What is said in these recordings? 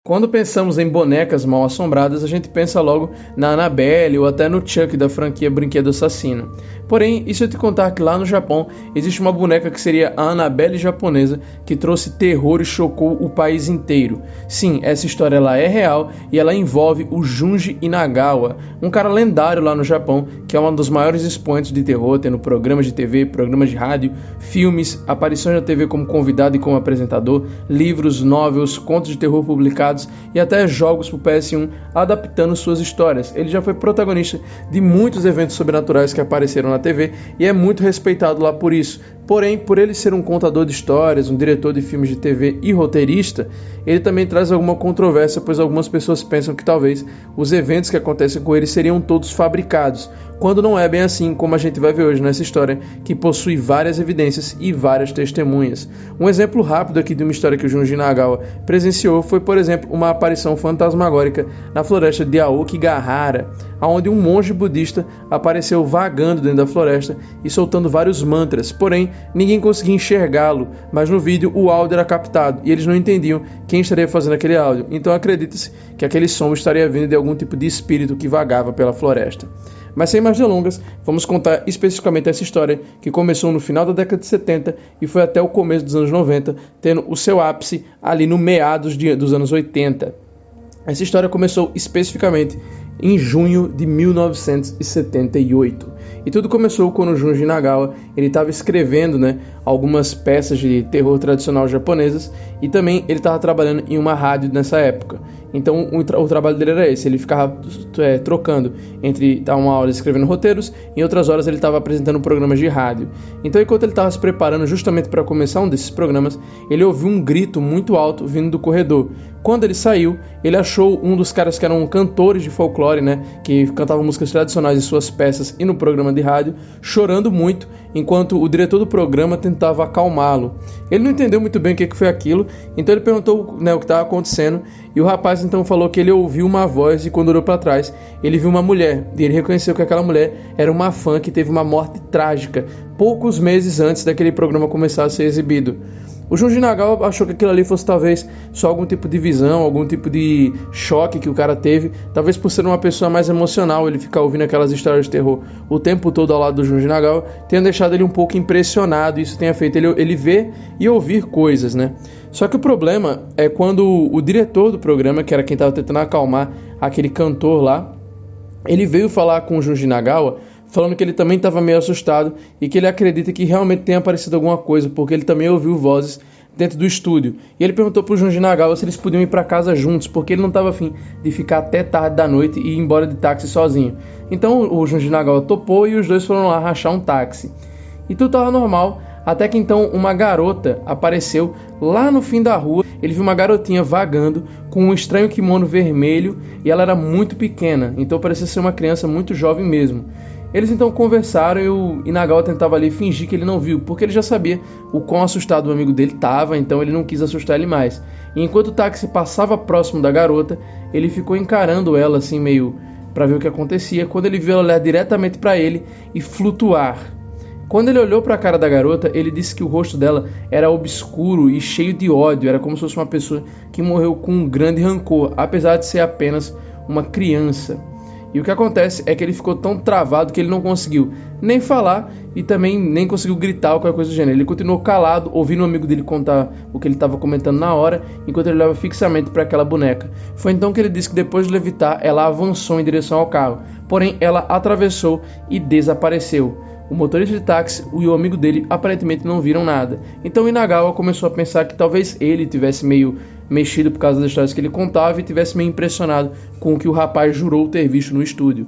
Quando pensamos em bonecas mal-assombradas, a gente pensa logo na Annabelle ou até no Chuck da franquia Brinquedo Assassino. Porém, e se eu te contar que lá no Japão existe uma boneca que seria a Annabelle japonesa, que trouxe terror e chocou o país inteiro? Sim, essa história ela é real e ela envolve o Junji Inagawa, um cara lendário lá no Japão, que é um dos maiores expoentes de terror, tendo programas de TV, programas de rádio, filmes, aparições na TV como convidado e como apresentador, livros, novels, contos de terror publicados e até jogos para o PS1 adaptando suas histórias. Ele já foi protagonista de muitos eventos sobrenaturais que apareceram na TV e é muito respeitado lá por isso. Porém, por ele ser um contador de histórias, um diretor de filmes de TV e roteirista, ele também traz alguma controvérsia, pois algumas pessoas pensam que talvez os eventos que acontecem com ele seriam todos fabricados, quando não é bem assim, como a gente vai ver hoje nessa história, que possui várias evidências e várias testemunhas. Um exemplo rápido aqui de uma história que o Junji Nagawa presenciou foi, por exemplo, uma aparição fantasmagórica na floresta de Aokigahara, onde um monge budista apareceu vagando dentro da floresta e soltando vários mantras. Porém, ninguém conseguia enxergá-lo, mas no vídeo o áudio era captado e eles não entendiam quem estaria fazendo aquele áudio. Então acredita-se que aquele som estaria vindo de algum tipo de espírito que vagava pela floresta. Mas sem mais delongas, vamos contar especificamente essa história que começou no final da década de 70 e foi até o começo dos anos 90, tendo o seu ápice ali no meados dos anos 80. Essa história começou especificamente em junho de 1978. E tudo começou quando o Junji Nagawa estava escrevendo algumas peças de terror tradicional japonesas e também ele estava trabalhando em uma rádio nessa época. Então o trabalho dele era esse, ele ficava trocando entre uma hora escrevendo roteiros e em outras horas ele estava apresentando programas de rádio. Então enquanto ele estava se preparando justamente para começar um desses programas, ele ouviu um grito muito alto vindo do corredor. Quando ele saiu, ele achou um dos caras que eram cantores de folclore, que cantavam músicas tradicionais em suas peças e no programa de rádio, chorando muito, enquanto o diretor do programa tentava acalmá-lo. Ele não entendeu muito bem o que foi aquilo, então ele perguntou o que estava acontecendo, e o rapaz então falou que ele ouviu uma voz e quando olhou para trás, ele viu uma mulher, e ele reconheceu que aquela mulher era uma fã que teve uma morte trágica, poucos meses antes daquele programa começar a ser exibido. O Junji Nagawa achou que aquilo ali fosse talvez só algum tipo de visão, algum tipo de choque que o cara teve, talvez por ser uma pessoa mais emocional, ele ficar ouvindo aquelas histórias de terror o tempo todo ao lado do Junji Nagawa, tenha deixado ele um pouco impressionado, isso tenha feito ele ver e ouvir coisas, Só que o problema é quando o diretor do programa, que era quem estava tentando acalmar aquele cantor lá, ele veio falar com o Junji Nagawa, falando que ele também estava meio assustado e que ele acredita que realmente tenha aparecido alguma coisa, porque ele também ouviu vozes dentro do estúdio. E ele perguntou para o Junji Nagawa se eles podiam ir para casa juntos, porque ele não estava afim de ficar até tarde da noite e ir embora de táxi sozinho. Então o Junji Nagawa topou e os dois foram lá rachar um táxi. E tudo estava normal, até que então uma garota apareceu lá no fim da rua. Ele viu uma garotinha vagando com um estranho kimono vermelho e ela era muito pequena, então parecia ser uma criança muito jovem mesmo. Eles então conversaram e o Inagawa tentava ali fingir que ele não viu, porque ele já sabia o quão assustado o amigo dele estava, então ele não quis assustar ele mais. E enquanto o táxi passava próximo da garota, ele ficou encarando ela assim meio para ver o que acontecia, quando ele viu ela olhar diretamente para ele e flutuar. Quando ele olhou para a cara da garota, ele disse que o rosto dela era obscuro e cheio de ódio, era como se fosse uma pessoa que morreu com um grande rancor, apesar de ser apenas uma criança. E o que acontece é que ele ficou tão travado que ele não conseguiu nem falar e também nem conseguiu gritar ou qualquer coisa do gênero. Ele continuou calado, ouvindo o amigo dele contar o que ele estava comentando na hora, enquanto ele olhava fixamente para aquela boneca. Foi então que ele disse que depois de levitar, ela avançou em direção ao carro. Porém, ela atravessou e desapareceu. O motorista de táxi e o amigo dele aparentemente não viram nada. Então Inagawa começou a pensar que talvez ele tivesse meio mexido por causa das histórias que ele contava e tivesse meio impressionado com o que o rapaz jurou ter visto no estúdio.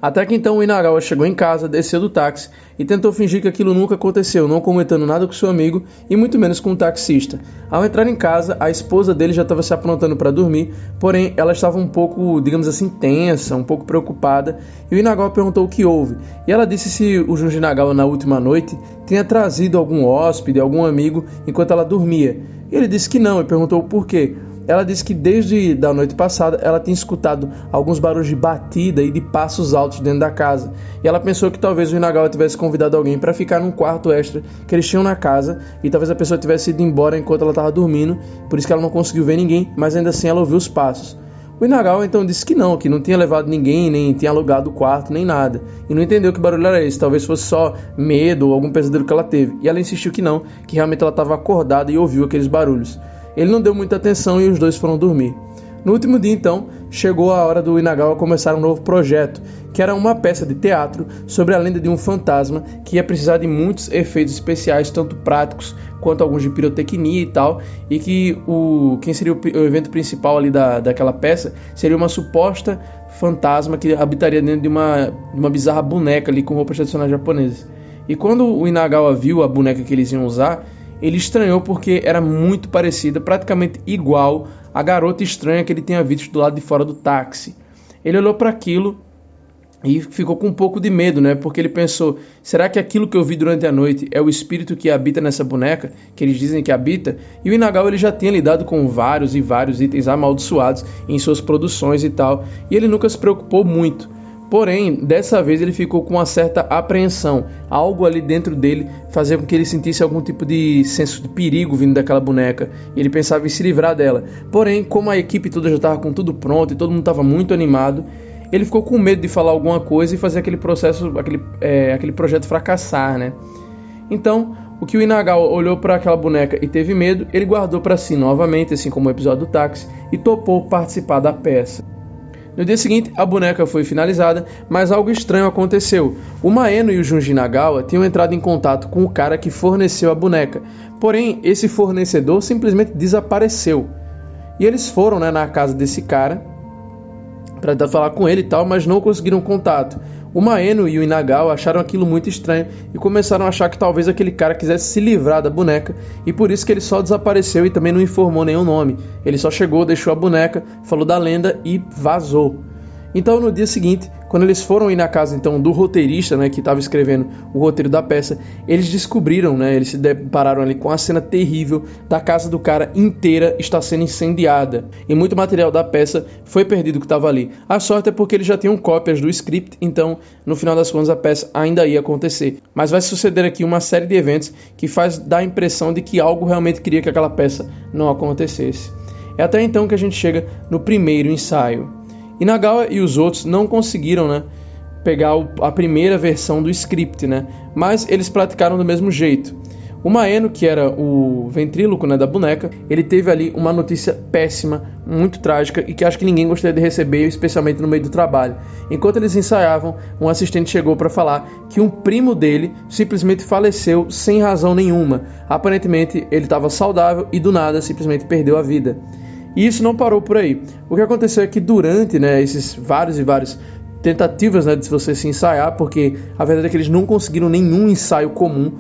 Até que então o Inagawa chegou em casa, desceu do táxi e tentou fingir que aquilo nunca aconteceu, não comentando nada com seu amigo e muito menos com o taxista. Ao entrar em casa, a esposa dele já estava se aprontando para dormir, porém ela estava um pouco, digamos assim, tensa, um pouco preocupada, e o Inagawa perguntou o que houve. E ela disse se o Junji Nagawa na última noite tinha trazido algum hóspede, algum amigo, enquanto ela dormia. E ele disse que não e perguntou o porquê. ela disse que desde a noite passada ela tinha escutado alguns barulhos de batida e de passos altos dentro da casa. E ela pensou que talvez o Inagawa tivesse convidado alguém para ficar num quarto extra que eles tinham na casa, e talvez a pessoa tivesse ido embora enquanto ela estava dormindo, por isso que ela não conseguiu ver ninguém, mas ainda assim ela ouviu os passos. O Inagawa então disse que não tinha levado ninguém, nem tinha alugado o quarto, nem nada. E não entendeu que barulho era esse, talvez fosse só medo ou algum pesadelo que ela teve. E ela insistiu que não, que realmente ela estava acordada e ouviu aqueles barulhos. Ele não deu muita atenção e os dois foram dormir. No último dia, então, chegou a hora do Inagawa começar um novo projeto, que era uma peça de teatro sobre a lenda de um fantasma que ia precisar de muitos efeitos especiais, tanto práticos quanto alguns de pirotecnia e tal, e que quem seria o evento principal ali daquela peça seria uma suposta fantasma que habitaria dentro de uma bizarra boneca ali com roupas tradicionais japonesas. E quando o Inagawa viu a boneca que eles iam usar, ele estranhou porque era muito parecida, praticamente igual à garota estranha que ele tinha visto do lado de fora do táxi. Ele olhou para aquilo e ficou com um pouco de medo, né? Porque ele pensou, será que aquilo que eu vi durante a noite é o espírito que habita nessa boneca, que eles dizem que habita? E o Inagawa ele já tinha lidado com vários e vários itens amaldiçoados em suas produções e tal, e ele nunca se preocupou muito. Porém, dessa vez ele ficou com uma certa apreensão. Algo ali dentro dele fazia com que ele sentisse algum tipo de senso de perigo vindo daquela boneca. E ele pensava em se livrar dela. Porém, como a equipe toda já estava com tudo pronto e todo mundo estava muito animado, ele ficou com medo de falar alguma coisa e fazer aquele projeto fracassar, né? Então, o que o Inagawa olhou para aquela boneca e teve medo, ele guardou para si novamente, assim como o episódio do táxi, e topou participar da peça. No dia seguinte, a boneca foi finalizada, mas algo estranho aconteceu. O Maeno e o Junji Nagawa tinham entrado em contato com o cara que forneceu a boneca. Porém, esse fornecedor simplesmente desapareceu. E eles foram, né, na casa desse cara para tentar falar com ele e tal, mas não conseguiram contato. O Maeno e o Inagawa acharam aquilo muito estranho e começaram a achar que talvez aquele cara quisesse se livrar da boneca, e por isso que ele só desapareceu e também não informou nenhum nome. Ele só chegou, deixou a boneca, falou da lenda e vazou. Então, no dia seguinte, quando eles foram ir na casa então do roteirista, né, que estava escrevendo o roteiro da peça, eles descobriram, né, eles se depararam ali com a cena terrível da casa do cara inteira está sendo incendiada. E muito material da peça foi perdido que estava ali. A sorte é porque eles já tinham cópias do script, então, no final das contas, a peça ainda ia acontecer. Mas vai suceder aqui uma série de eventos que faz dar a impressão de que algo realmente queria que aquela peça não acontecesse. É até então que a gente chega no primeiro ensaio. Inagawa e os outros não conseguiram, né, pegar a primeira versão do script, né, mas eles praticaram do mesmo jeito. O Maeno, que era o ventríloco, né, da boneca, ele teve ali uma notícia péssima, muito trágica e que acho que ninguém gostaria de receber, especialmente no meio do trabalho. Enquanto eles ensaiavam, um assistente chegou para falar que um primo dele simplesmente faleceu sem razão nenhuma. Aparentemente ele estava saudável e do nada simplesmente perdeu a vida. E isso não parou por aí. O que aconteceu é que durante, né, esses vários e vários tentativas, né, de você se ensaiar, porque a verdade é que eles não conseguiram nenhum ensaio comum.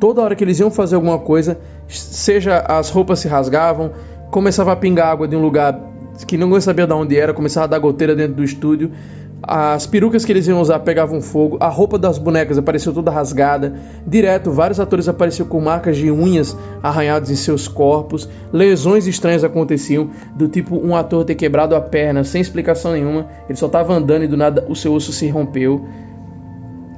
Toda hora que eles iam fazer alguma coisa, seja as roupas se rasgavam, começava a pingar água de um lugar que ninguém sabia de onde era, começava a dar goteira dentro do estúdio, as perucas que eles iam usar pegavam fogo, a roupa das bonecas apareceu toda rasgada, direto vários atores apareciam com marcas de unhas arranhadas em seus corpos, lesões estranhas aconteciam, do tipo um ator ter quebrado a perna sem explicação nenhuma, ele só estava andando e do nada o seu osso se rompeu.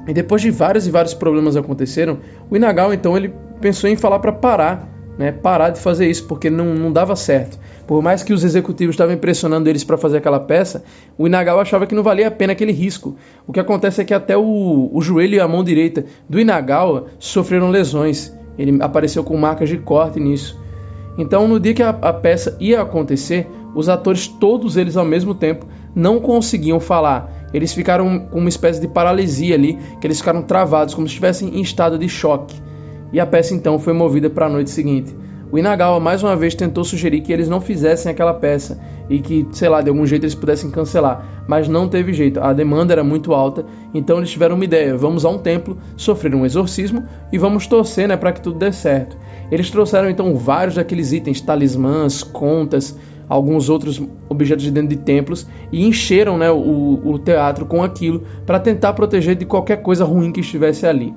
E depois de vários e vários problemas aconteceram, o Inagawa então ele pensou em falar para parar de fazer isso, porque não dava certo. Por mais que os executivos estavam impressionando eles para fazer aquela peça, o Inagawa achava que não valia a pena aquele risco. O que acontece é que até o joelho e a mão direita do Inagawa sofreram lesões. Ele apareceu com marcas de corte nisso. Então, no dia que a peça ia acontecer, os atores, todos eles ao mesmo tempo, não conseguiam falar. Eles ficaram com uma espécie de paralisia ali, que eles ficaram travados, como se estivessem em estado de choque. E a peça então foi movida para a noite seguinte. O Inagawa mais uma vez tentou sugerir que eles não fizessem aquela peça e que, sei lá, de algum jeito eles pudessem cancelar, mas não teve jeito, a demanda era muito alta, então eles tiveram uma ideia: vamos a um templo, sofrer um exorcismo e vamos torcer, né, para que tudo dê certo. Eles trouxeram então vários daqueles itens, talismãs, contas, alguns outros objetos de dentro de templos e encheram, né, o teatro com aquilo para tentar proteger de qualquer coisa ruim que estivesse ali.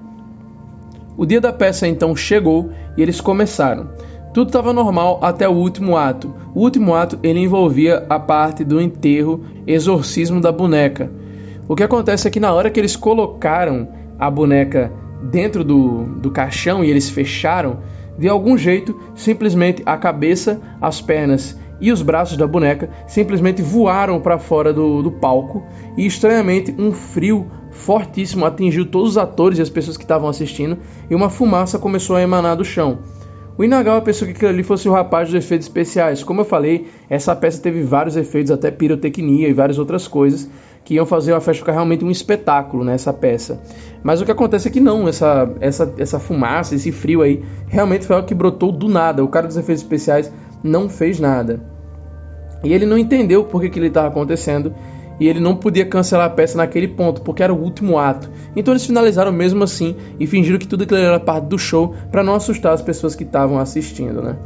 O dia da peça então chegou e eles começaram. Tudo estava normal até o último ato. O último ato ele envolvia a parte do enterro, exorcismo da boneca. O que acontece é que na hora que eles colocaram a boneca dentro do caixão e eles fecharam, de algum jeito, simplesmente a cabeça, as pernas e os braços da boneca simplesmente voaram para fora do palco e estranhamente um frio fortíssimo atingiu todos os atores e as pessoas que estavam assistindo e uma fumaça começou a emanar do chão. O Inagawa pensou que aquilo ali fosse o rapaz dos efeitos especiais. Como eu falei, essa peça teve vários efeitos, até pirotecnia e várias outras coisas que iam fazer a festa ficar realmente um espetáculo nessa peça. Mas o que acontece é que não, essa fumaça, esse frio aí, realmente foi algo que brotou do nada. O cara dos efeitos especiais não fez nada. E ele não entendeu por que ele estava acontecendo e ele não podia cancelar a peça naquele ponto, porque era o último ato. Então eles finalizaram mesmo assim e fingiram que tudo aquilo era parte do show para não assustar as pessoas que estavam assistindo, né?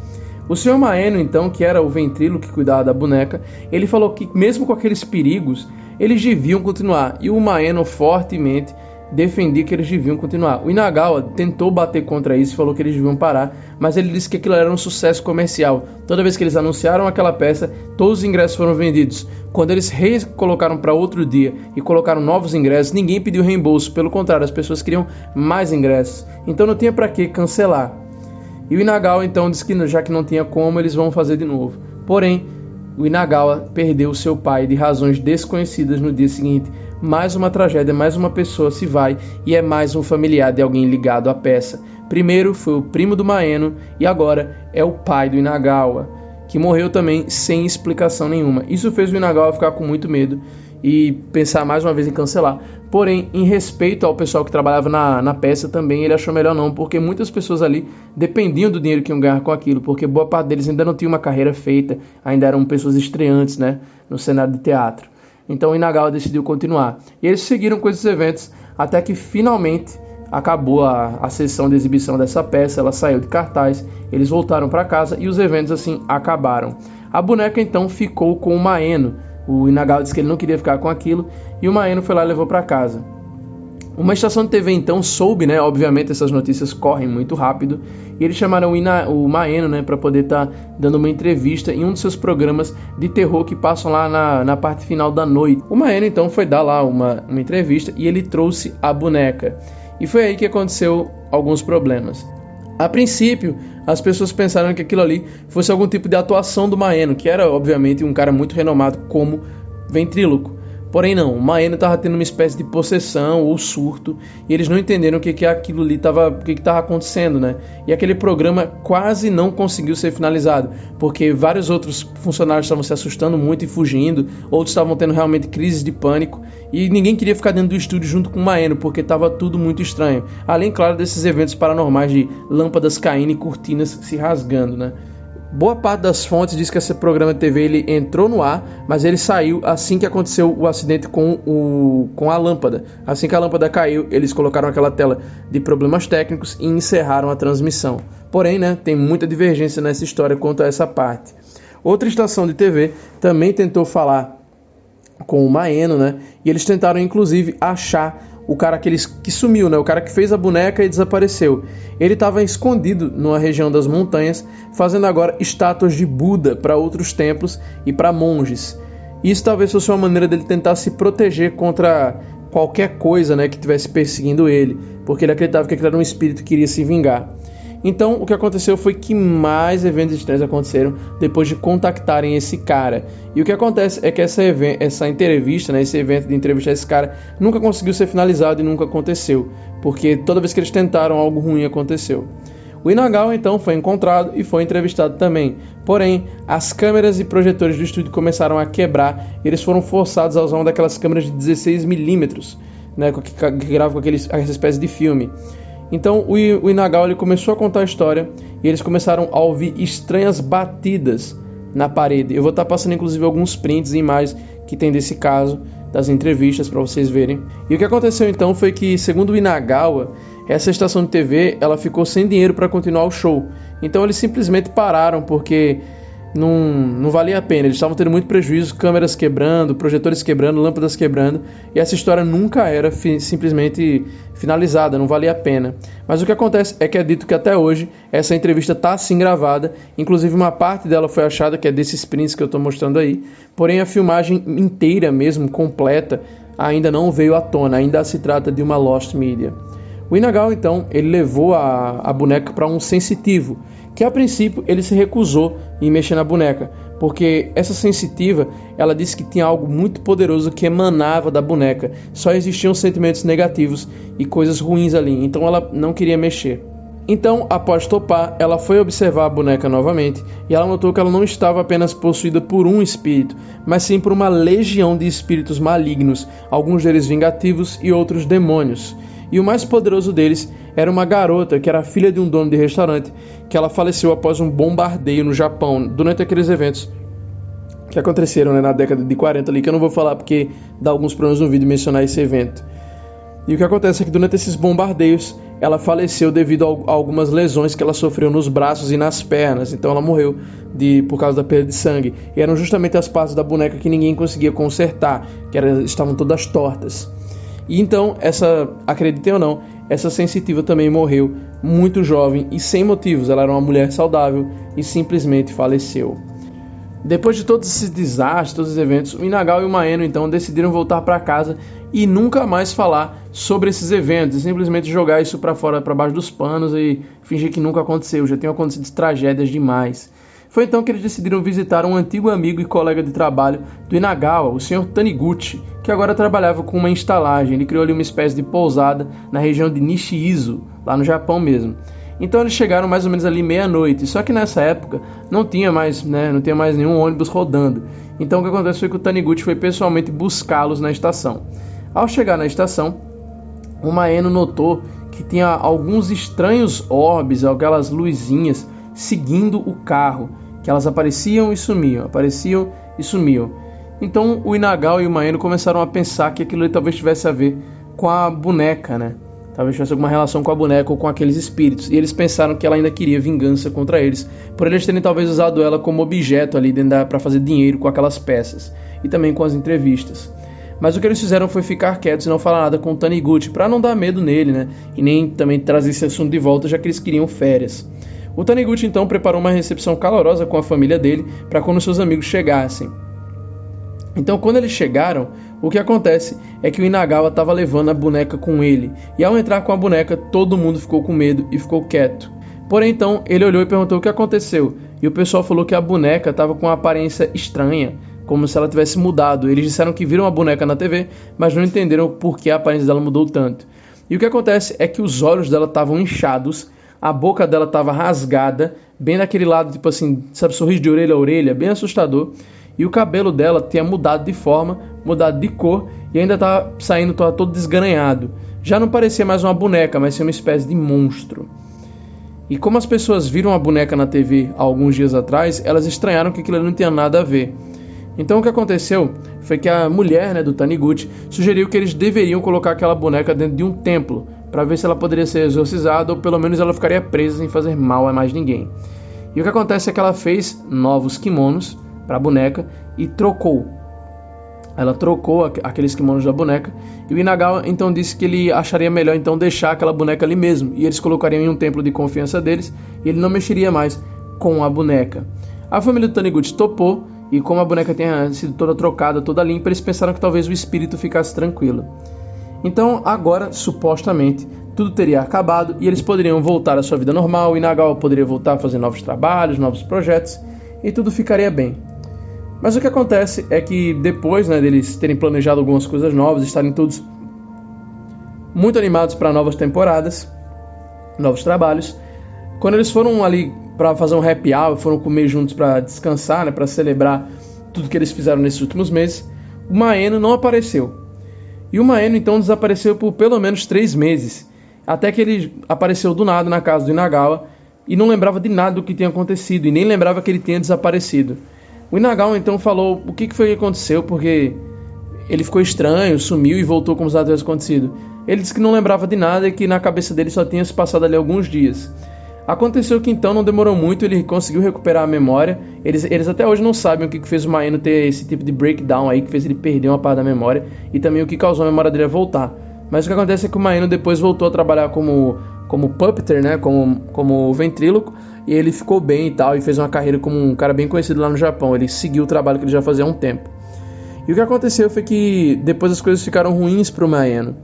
O Sr. Maeno, então, que era o ventríloco que cuidava da boneca, ele falou que mesmo com aqueles perigos, eles deviam continuar. E o Maeno fortemente defendia que eles deviam continuar. O Inagawa tentou bater contra isso e falou que eles deviam parar, mas ele disse que aquilo era um sucesso comercial. Toda vez que eles anunciaram aquela peça, todos os ingressos foram vendidos. Quando eles recolocaram para outro dia e colocaram novos ingressos, ninguém pediu reembolso. Pelo contrário, as pessoas queriam mais ingressos. Então não tinha para que cancelar. E o Inagawa então disse que já que não tinha como, eles vão fazer de novo. Porém, o Inagawa perdeu seu pai de razões desconhecidas no dia seguinte. Mais uma tragédia, mais uma pessoa se vai e é mais um familiar de alguém ligado à peça. Primeiro foi o primo do Maeno e agora é o pai do Inagawa, que morreu também sem explicação nenhuma. Isso fez o Inagawa ficar com muito medo e pensar mais uma vez em cancelar. Porém, em respeito ao pessoal que trabalhava na peça também, ele achou melhor não, porque muitas pessoas ali dependiam do dinheiro que iam ganhar com aquilo, porque boa parte deles ainda não tinha uma carreira feita, ainda eram pessoas estreantes, né, no cenário de teatro. Então o Inagawa decidiu continuar. E eles seguiram com esses eventos até que finalmente acabou a sessão de exibição dessa peça, ela saiu de cartaz, eles voltaram para casa e os eventos assim acabaram. A boneca então ficou com o Maeno. O Inagawa disse que ele não queria ficar com aquilo e o Maeno foi lá e levou para casa. Uma estação de TV então soube, né? Obviamente essas notícias correm muito rápido e eles chamaram o Maeno, né, para poder estar dando uma entrevista em um dos seus programas de terror que passam lá na parte final da noite. O Maeno então foi dar lá uma entrevista e ele trouxe a boneca. E foi aí que aconteceu alguns problemas. A princípio, as pessoas pensaram que aquilo ali fosse algum tipo de atuação do Maeno, que era obviamente um cara muito renomado como ventríloco. Porém não, o Maeno estava tendo uma espécie de possessão ou surto e eles não entenderam o que aquilo ali estava acontecendo, né? E aquele programa quase não conseguiu ser finalizado, porque vários outros funcionários estavam se assustando muito e fugindo, outros estavam tendo realmente crises de pânico e ninguém queria ficar dentro do estúdio junto com o Maeno, porque estava tudo muito estranho. Além, claro, desses eventos paranormais de lâmpadas caindo e cortinas se rasgando, né? Boa parte das fontes diz que esse programa de TV ele entrou no ar, mas ele saiu assim que aconteceu o acidente com a lâmpada. Assim que a lâmpada caiu, eles colocaram aquela tela de problemas técnicos e encerraram a transmissão. Porém, né, tem muita divergência nessa história quanto a essa parte. Outra estação de TV também tentou falar com o Maeno, né, e eles tentaram inclusive achar o cara que sumiu, né? O cara que fez a boneca e desapareceu. Ele estava escondido numa região das montanhas, fazendo agora estátuas de Buda para outros templos e para monges. Isso talvez fosse uma maneira dele tentar se proteger contra qualquer coisa, né, que estivesse perseguindo ele, porque ele acreditava que aquele era um espírito que queria se vingar. Então, o que aconteceu foi que mais eventos estranhos aconteceram depois de contactarem esse cara. E o que acontece é que essa entrevista, né, esse evento de entrevistar esse cara, nunca conseguiu ser finalizado e nunca aconteceu, porque toda vez que eles tentaram, algo ruim aconteceu. O Inagawa, então, foi encontrado e foi entrevistado também. Porém, as câmeras e projetores do estúdio começaram a quebrar e eles foram forçados a usar uma daquelas câmeras de 16mm, né, que gravam com essa espécie de filme. Então o Inagawa ele começou a contar a história e eles começaram a ouvir estranhas batidas na parede. Eu vou estar passando inclusive alguns prints e imagens que tem desse caso, das entrevistas para vocês verem. E o que aconteceu então foi que, segundo o Inagawa, essa estação de TV ela ficou sem dinheiro para continuar o show. Então eles simplesmente pararam porque não valia a pena. Eles estavam tendo muito prejuízo, câmeras quebrando, projetores quebrando, lâmpadas quebrando, e essa história nunca era simplesmente finalizada, não valia a pena. Mas o que acontece é que é dito que até hoje essa entrevista está assim gravada, inclusive uma parte dela foi achada, que é desses prints que eu estou mostrando aí, porém a filmagem inteira mesmo, completa, ainda não veio à tona, ainda se trata de uma lost media. O Inagawa, então, ele levou a boneca para um sensitivo, que a princípio ele se recusou em mexer na boneca, porque essa sensitiva, ela disse que tinha algo muito poderoso que emanava da boneca, só existiam sentimentos negativos e coisas ruins ali, então ela não queria mexer. Então, após topar, ela foi observar a boneca novamente e ela notou que ela não estava apenas possuída por um espírito, mas sim por uma legião de espíritos malignos, alguns deles vingativos e outros demônios. E o mais poderoso deles era uma garota que era filha de um dono de restaurante, que ela faleceu após um bombardeio no Japão, durante aqueles eventos que aconteceram, né, na década de 40 ali, que eu não vou falar porque dá alguns problemas no vídeo mencionar esse evento. E o que acontece é que durante esses bombardeios ela faleceu devido a algumas lesões que ela sofreu nos braços e nas pernas, então ela morreu por causa da perda de sangue. E eram justamente as partes da boneca que ninguém conseguia consertar, que estavam todas tortas. E então, acreditem ou não, essa sensitiva também morreu muito jovem e sem motivos. Ela era uma mulher saudável e simplesmente faleceu. Depois de todos esses desastres, todos os eventos, o Inagawa e o Maeno então decidiram voltar para casa e nunca mais falar sobre esses eventos, e simplesmente jogar isso para fora, para baixo dos panos e fingir que nunca aconteceu. Já tinham acontecido tragédias demais. Foi então que eles decidiram visitar um antigo amigo e colega de trabalho do Inagawa, o Sr. Taniguchi, que agora trabalhava com uma estalagem. Ele criou ali uma espécie de pousada na região de Nishiizu, lá no Japão mesmo. Então eles chegaram mais ou menos ali meia-noite, só que nessa época não tinha mais nenhum ônibus rodando. Então o que aconteceu foi que o Taniguchi foi pessoalmente buscá-los na estação. Ao chegar na estação, o Maeno notou que tinha alguns estranhos orbes, aquelas luzinhas, seguindo o carro, que elas apareciam e sumiam, apareciam e sumiam. Então o Inagawa e o Maeno começaram a pensar que aquilo ali talvez tivesse a ver com a boneca, né? Talvez tivesse alguma relação com a boneca ou com aqueles espíritos. E eles pensaram que ela ainda queria vingança contra eles, por eles terem talvez usado ela como objeto ali para fazer dinheiro com aquelas peças. E também com as entrevistas. Mas o que eles fizeram foi ficar quietos e não falar nada com o Taniguchi, para não dar medo nele, né? E nem também trazer esse assunto de volta, já que eles queriam férias. O Taniguchi então preparou uma recepção calorosa com a família dele para quando seus amigos chegassem. Então, quando eles chegaram, o que acontece é que o Inagawa estava levando a boneca com ele. E ao entrar com a boneca, todo mundo ficou com medo e ficou quieto. Porém, então, ele olhou e perguntou o que aconteceu. E o pessoal falou que a boneca estava com uma aparência estranha, como se ela tivesse mudado. Eles disseram que viram a boneca na TV, mas não entenderam por que a aparência dela mudou tanto. E o que acontece é que os olhos dela estavam inchados, a boca dela estava rasgada, bem daquele lado, tipo assim, sabe, sorriso de orelha a orelha, bem assustador. E o cabelo dela tinha mudado de forma, mudado de cor e ainda estava saindo todo desgranhado. Já não parecia mais uma boneca, mas sim uma espécie de monstro. E como as pessoas viram a boneca na TV há alguns dias atrás, elas estranharam que aquilo não tinha nada a ver. Então o que aconteceu foi que a mulher, né, do Taniguchi sugeriu que eles deveriam colocar aquela boneca dentro de um templo, para ver se ela poderia ser exorcizada ou pelo menos ela ficaria presa sem fazer mal a mais ninguém. E o que acontece é que ela fez novos kimonos para a boneca e trocou. Ela trocou aqueles kimonos da boneca e o Inagawa então disse que ele acharia melhor então deixar aquela boneca ali mesmo e eles colocariam em um templo de confiança deles e ele não mexeria mais com a boneca. A família do Taniguchi topou e como a boneca tinha sido toda trocada, toda limpa, eles pensaram que talvez o espírito ficasse tranquilo. Então agora, supostamente, tudo teria acabado e eles poderiam voltar à sua vida normal, o Inagawa poderia voltar a fazer novos trabalhos, novos projetos e tudo ficaria bem. Mas o que acontece é que depois, né, deles terem planejado algumas coisas novas, estarem todos muito animados para novas temporadas, novos trabalhos, quando eles foram ali para fazer um happy hour, foram comer juntos para descansar, né, para celebrar tudo que eles fizeram nesses últimos meses, o Maeno não apareceu. E o Maeno então desapareceu por pelo menos 3 meses, até que ele apareceu do nada na casa do Inagawa e não lembrava de nada do que tinha acontecido e nem lembrava que ele tinha desaparecido. O Inagawa então falou o que foi que aconteceu, porque ele ficou estranho, sumiu e voltou como se nada tivesse acontecido. Ele disse que não lembrava de nada e que na cabeça dele só tinha se passado ali alguns dias. Aconteceu que então não demorou muito, ele conseguiu recuperar a memória. Eles até hoje não sabem o que fez o Maeno ter esse tipo de breakdown aí, que fez ele perder uma parte da memória, e também o que causou a memória dele a voltar. Mas o que acontece é que o Maeno depois voltou a trabalhar como puppeteer, né, como ventríloco, e ele ficou bem e tal, e fez uma carreira como um cara bem conhecido lá no Japão. Ele seguiu o trabalho que ele já fazia há um tempo. E o que aconteceu foi que depois as coisas ficaram ruins para o Maeno,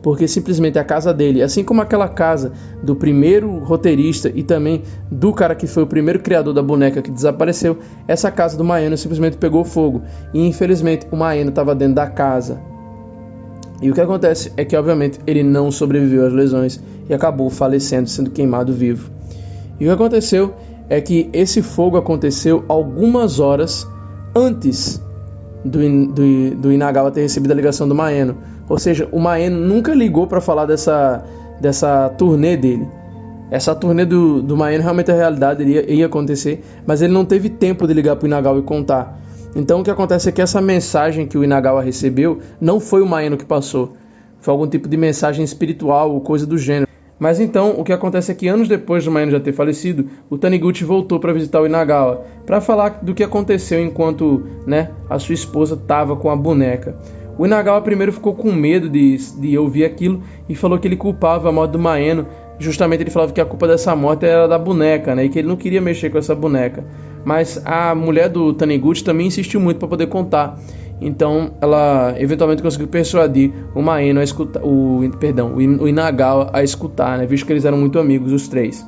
porque simplesmente a casa dele, assim como aquela casa do primeiro roteirista e também do cara que foi o primeiro criador da boneca que desapareceu, essa casa do Maeno simplesmente pegou fogo. E infelizmente o Maeno estava dentro da casa. E o que acontece é que obviamente ele não sobreviveu às lesões e acabou falecendo, sendo queimado vivo. E o que aconteceu é que esse fogo aconteceu algumas horas antes do Inagawa ter recebido a ligação do Maeno. Ou seja, o Maeno nunca ligou para falar dessa turnê dele. Essa turnê do Maeno realmente é a realidade, ia acontecer, mas ele não teve tempo de ligar para o Inagawa e contar. Então o que acontece é que essa mensagem que o Inagawa recebeu não foi o Maeno que passou. Foi algum tipo de mensagem espiritual ou coisa do gênero. Mas então, o que acontece é que anos depois do Maeno já ter falecido, o Taniguchi voltou para visitar o Inagawa, para falar do que aconteceu enquanto, a sua esposa estava com a boneca. O Inagawa primeiro ficou com medo de ouvir aquilo e falou que ele culpava a morte do Maeno. Justamente ele falava que a culpa dessa morte era da boneca, e que ele não queria mexer com essa boneca. Mas a mulher do Taniguchi também insistiu muito para poder contar. Então ela eventualmente conseguiu persuadir o Maeno a escutar, o Inagawa a escutar, visto que eles eram muito amigos, os três.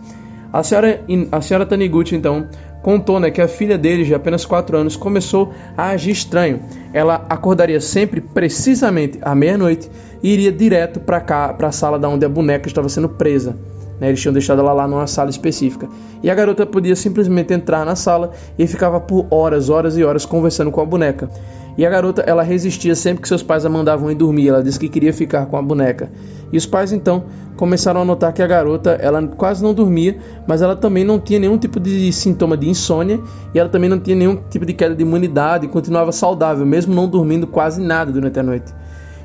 A senhora Taniguchi então contou que a filha dele, de apenas 4 anos, começou a agir estranho. Ela acordaria sempre precisamente à meia-noite e iria direto para a sala onde a boneca estava sendo presa. Eles tinham deixado ela lá numa sala específica. E a garota podia simplesmente entrar na sala e ficava por horas e horas conversando com a boneca. E a garota, ela resistia sempre que seus pais a mandavam ir dormir. Ela disse que queria ficar com a boneca. E os pais então começaram a notar que a garota, ela quase não dormia, mas ela também não tinha nenhum tipo de sintoma de insônia, e ela também não tinha nenhum tipo de queda de imunidade, e continuava saudável, mesmo não dormindo quase nada durante a noite.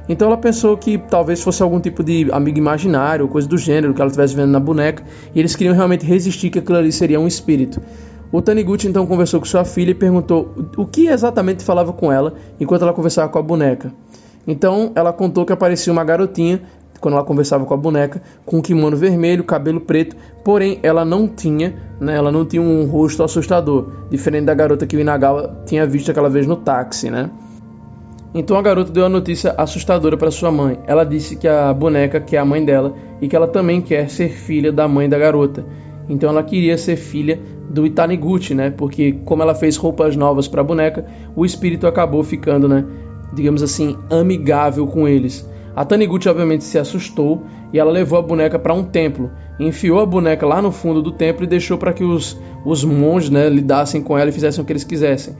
Então ela pensou que talvez fosse algum tipo de amigo imaginário, ou coisa do gênero, que ela estivesse vendo na boneca, e eles queriam realmente resistir que aquilo ali seria um espírito. O Taniguchi então conversou com sua filha e perguntou o que exatamente falava com ela enquanto ela conversava com a boneca. Então ela contou que aparecia uma garotinha, quando ela conversava com a boneca, com um kimono vermelho, cabelo preto, porém ela não tinha um rosto assustador, diferente da garota que o Inagawa tinha visto aquela vez no táxi, Então a garota deu a notícia assustadora para sua mãe. Ela disse que a boneca quer a mãe dela e que ela também quer ser filha da mãe da garota. Então ela queria ser filha do Taniguchi, porque como ela fez roupas novas para a boneca, o espírito acabou ficando, digamos assim, amigável com eles. A Taniguchi obviamente se assustou e ela levou a boneca para um templo, enfiou a boneca lá no fundo do templo e deixou para que os monges lidassem com ela e fizessem o que eles quisessem.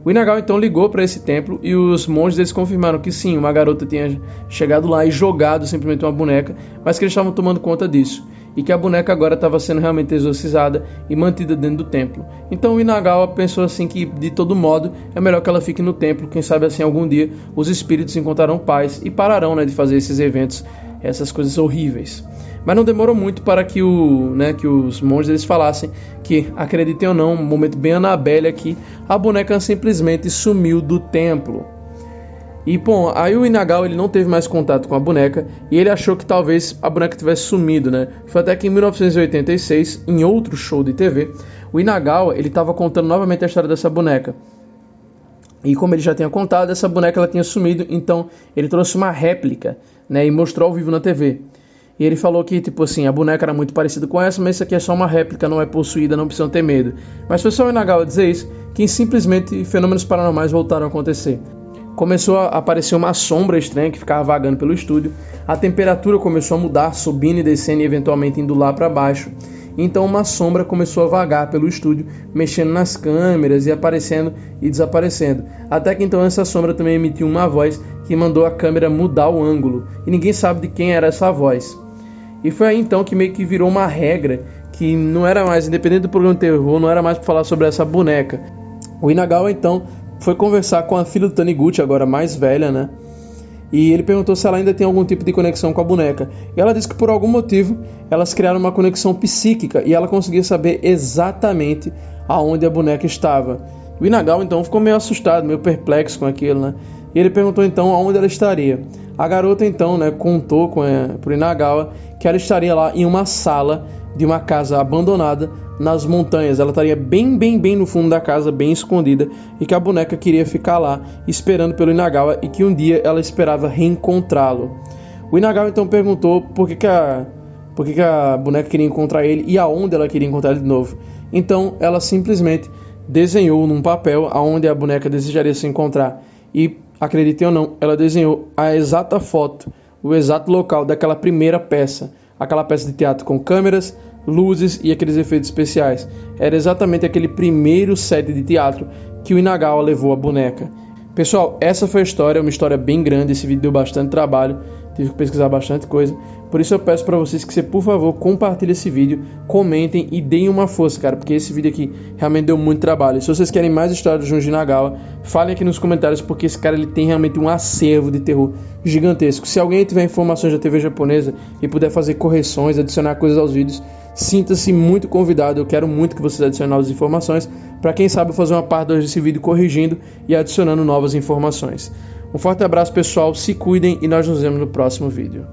O Inagawa então ligou para esse templo e os monges eles confirmaram que sim, uma garota tinha chegado lá e jogado simplesmente uma boneca, mas que eles estavam tomando conta disso, e que a boneca agora estava sendo realmente exorcizada e mantida dentro do templo. Então o Inagawa pensou assim que de todo modo é melhor que ela fique no templo, quem sabe assim algum dia os espíritos encontrarão paz e pararão de fazer esses eventos, essas coisas horríveis. Mas não demorou muito para que os monges eles falassem que, acreditem ou não, um momento bem Annabelle aqui, a boneca simplesmente sumiu do templo. E bom, aí o Inagawa ele não teve mais contato com a boneca e ele achou que talvez a boneca tivesse sumido, Foi até que em 1986, em outro show de TV, o Inagawa ele estava contando novamente a história dessa boneca. E como ele já tinha contado, essa boneca ela tinha sumido, então ele trouxe uma réplica, e mostrou ao vivo na TV. E ele falou que, a boneca era muito parecida com essa, mas isso aqui é só uma réplica, não é possuída, não precisam ter medo. Mas foi só o Inagawa dizer isso, que simplesmente fenômenos paranormais voltaram a acontecer. Começou a aparecer uma sombra estranha que ficava vagando pelo estúdio, a temperatura começou a mudar, subindo e descendo e eventualmente indo lá para baixo. Então uma sombra começou a vagar pelo estúdio, mexendo nas câmeras e aparecendo e desaparecendo. Até que então essa sombra também emitiu uma voz que mandou a câmera mudar o ângulo, e ninguém sabe de quem era essa voz. E foi aí então que meio que virou uma regra, que não era mais, independente do programa de terror, não era mais para falar sobre essa boneca. O Inagawa então foi conversar com a filha do Taniguchi, agora mais velha, e ele perguntou se ela ainda tem algum tipo de conexão com a boneca. E ela disse que por algum motivo elas criaram uma conexão psíquica e ela conseguia saber exatamente aonde a boneca estava. O Inagawa então ficou meio assustado, meio perplexo com aquilo, né? E ele perguntou então aonde ela estaria. A garota então, né, contou para o Inagawa que ela estaria lá em uma sala de uma casa abandonada nas montanhas. Ela estaria bem no fundo da casa, bem escondida, e que a boneca queria ficar lá esperando pelo Inagawa e que um dia ela esperava reencontrá-lo. O Inagawa então perguntou por que a boneca queria encontrar ele e aonde ela queria encontrar ele de novo. Então ela simplesmente desenhou num papel aonde a boneca desejaria se encontrar e, acreditem ou não, ela desenhou a exata foto, o exato local daquela primeira peça, aquela peça de teatro com câmeras, luzes e aqueles efeitos especiais. Era exatamente aquele primeiro set de teatro que o Inagawa levou a boneca. Pessoal, essa foi a história, uma história bem grande, esse vídeo deu bastante trabalho, tive que pesquisar bastante coisa, por isso eu peço para vocês que você, por favor, compartilhem esse vídeo, comentem e deem uma força, cara, porque esse vídeo aqui realmente deu muito trabalho. E se vocês querem mais histórias do Junji Inagawa, falem aqui nos comentários, porque esse cara ele tem realmente um acervo de terror gigantesco. Se alguém tiver informações da TV japonesa e puder fazer correções, adicionar coisas aos vídeos, sinta-se muito convidado. Eu quero muito que vocês adicionem novas informações, para quem sabe fazer uma parte 2 desse vídeo corrigindo e adicionando novas informações. Um forte abraço, pessoal, se cuidem e nós nos vemos no próximo vídeo.